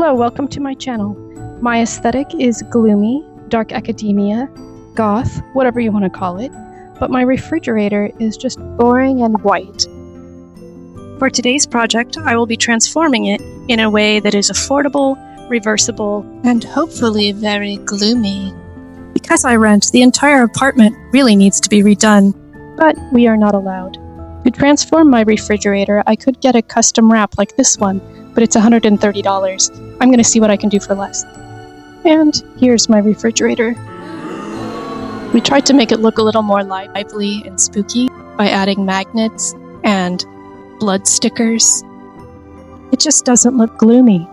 Hello, welcome to my channel. My aesthetic is gloomy, dark academia, goth, whatever you want to call it, but my refrigerator is just boring and white. For today's project, I will be transforming it in a way that is affordable, reversible, and hopefully very gloomy. Because I rent, the entire apartment really needs to be redone, but we are not allowed. To transform my refrigerator, I could get a custom wrap like this one, but it's $130. I'm going to see what I can do for less. And here's my refrigerator. We tried to make it look a little more lively and spooky by adding magnets and blood stickers. It just doesn't look gloomy.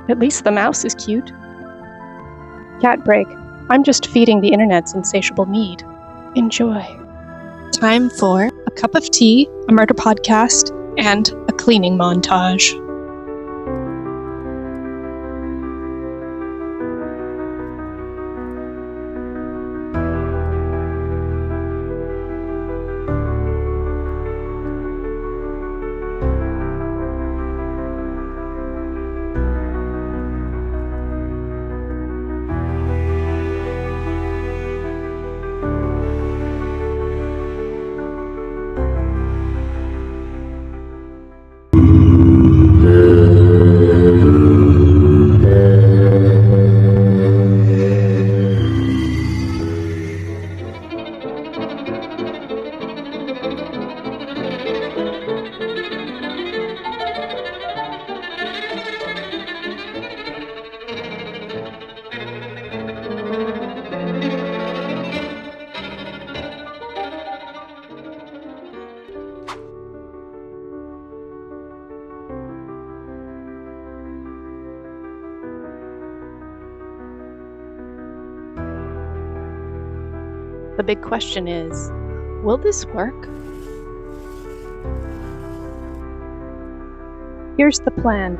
At least the mouse is cute. Cat break. I'm just feeding the internet's insatiable need. Enjoy. Time for a cup of tea, a murder podcast, and a cleaning montage. The big question is, will this work? Here's the plan.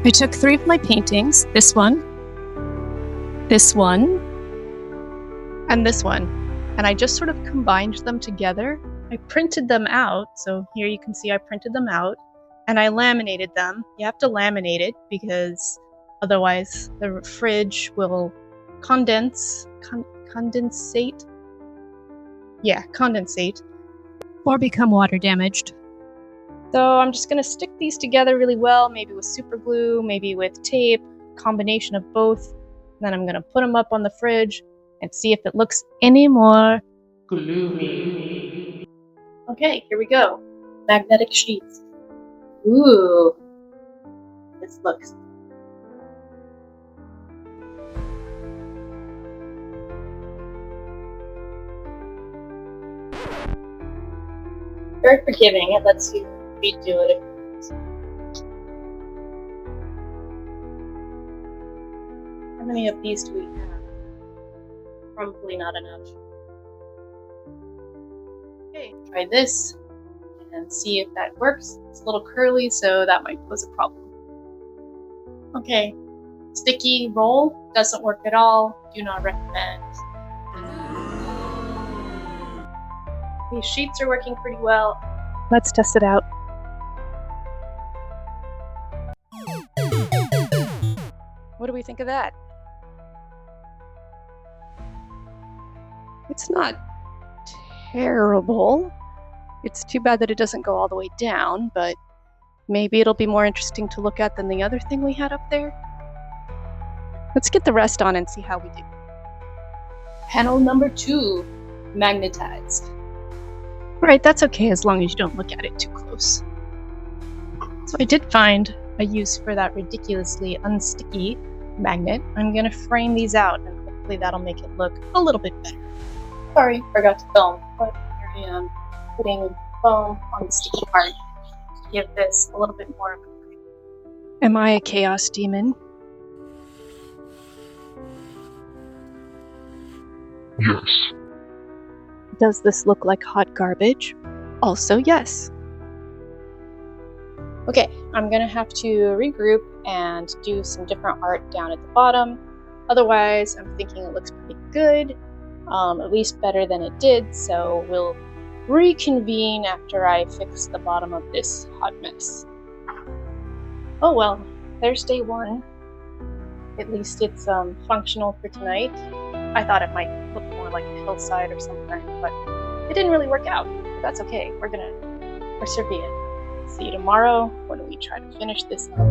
I took 3 of my paintings, this one, and this one, and I just sort of combined them together. I printed them out, so here you can see I printed them out, and I laminated them. You have to laminate it because otherwise the fridge will condensate, or become water damaged. So I'm just going to stick these together really well, maybe with super glue, maybe with tape, combination of both. Then I'm going to put them up on the fridge and see if it looks any more gloomy. Okay, here we go. Magnetic sheets. Ooh, this looks very forgiving. It lets you redo it if you want. How many of these do we have? Probably not enough. Okay, try this and see if that works. It's a little curly, so that might pose a problem. Okay, sticky roll doesn't work at all. Do not recommend. These sheets are working pretty well. Let's test it out. What do we think of that? It's not terrible. It's too bad that it doesn't go all the way down, but maybe it'll be more interesting to look at than the other thing we had up there. Let's get the rest on and see how we do. Panel number 2, magnetized. Alright, that's okay as long as you don't look at it too close. So I did find a use for that ridiculously unsticky magnet. I'm going to frame these out and hopefully that'll make it look a little bit better. Sorry, forgot to film, but here I am putting foam on the sticky part to give this a little bit more of a frame. Am I a chaos demon? Yes. Does this look like hot garbage? Also, yes. Okay, I'm gonna have to regroup and do some different art down at the bottom. Otherwise, I'm thinking it looks pretty good, at least better than it did, so we'll reconvene after I fix the bottom of this hot mess. Oh well, there's day one. At least it's functional for tonight. I thought it might look more like a hillside or something, but it didn't really work out. But that's okay, we're gonna persevere. See you tomorrow when we try to finish this up.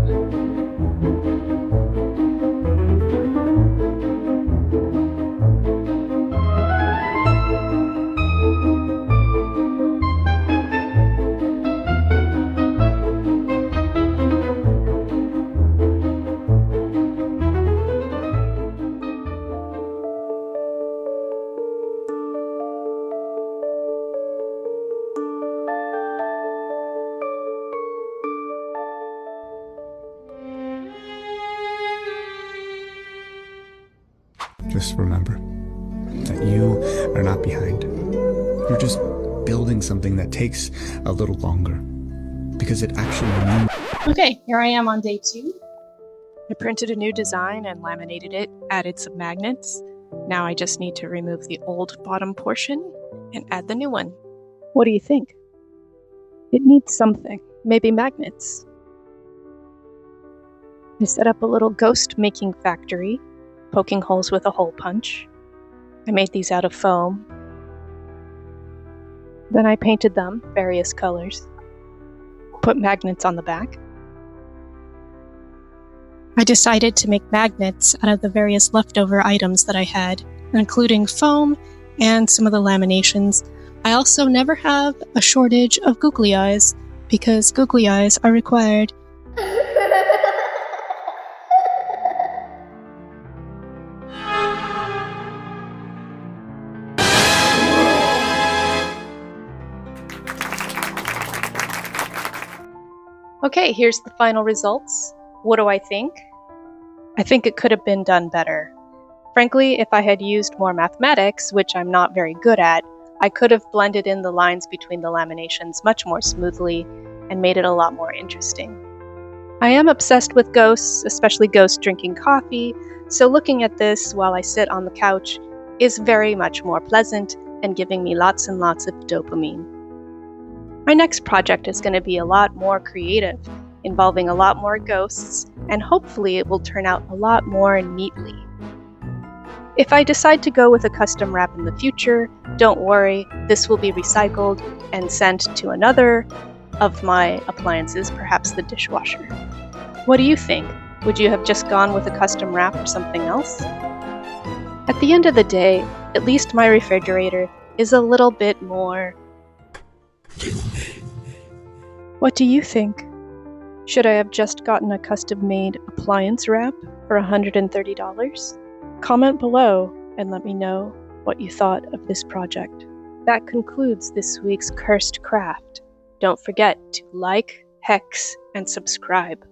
Just remember that you are not behind. You're just building something that takes a little longer because it actually means... Okay, here I am on day 2. I printed a new design and laminated it, added some magnets. Now I just need to remove the old bottom portion and add the new one. What do you think? It needs something, maybe magnets. I set up a little ghost making factory, poking holes with a hole punch. I made these out of foam. Then I painted them various colors. Put magnets on the back. I decided to make magnets out of the various leftover items that I had, including foam and some of the laminations. I also never have a shortage of googly eyes, because googly eyes are required. Okay, here's the final results. What do I think? I think it could have been done better. Frankly, if I had used more mathematics, which I'm not very good at, I could have blended in the lines between the laminations much more smoothly and made it a lot more interesting. I am obsessed with ghosts, especially ghosts drinking coffee, so looking at this while I sit on the couch is very much more pleasant and giving me lots and lots of dopamine. My next project is going to be a lot more creative, involving a lot more ghosts, and hopefully it will turn out a lot more neatly. If I decide to go with a custom wrap in the future, don't worry, this will be recycled and sent to another of my appliances, perhaps the dishwasher. What do you think? Would you have just gone with a custom wrap or something else? At the end of the day, at least my refrigerator is a little bit more... What do you think? Should I have just gotten a custom-made appliance wrap for $130? Comment below and let me know what you thought of this project. That concludes this week's Cursed Craft. Don't forget to like, hex, and subscribe.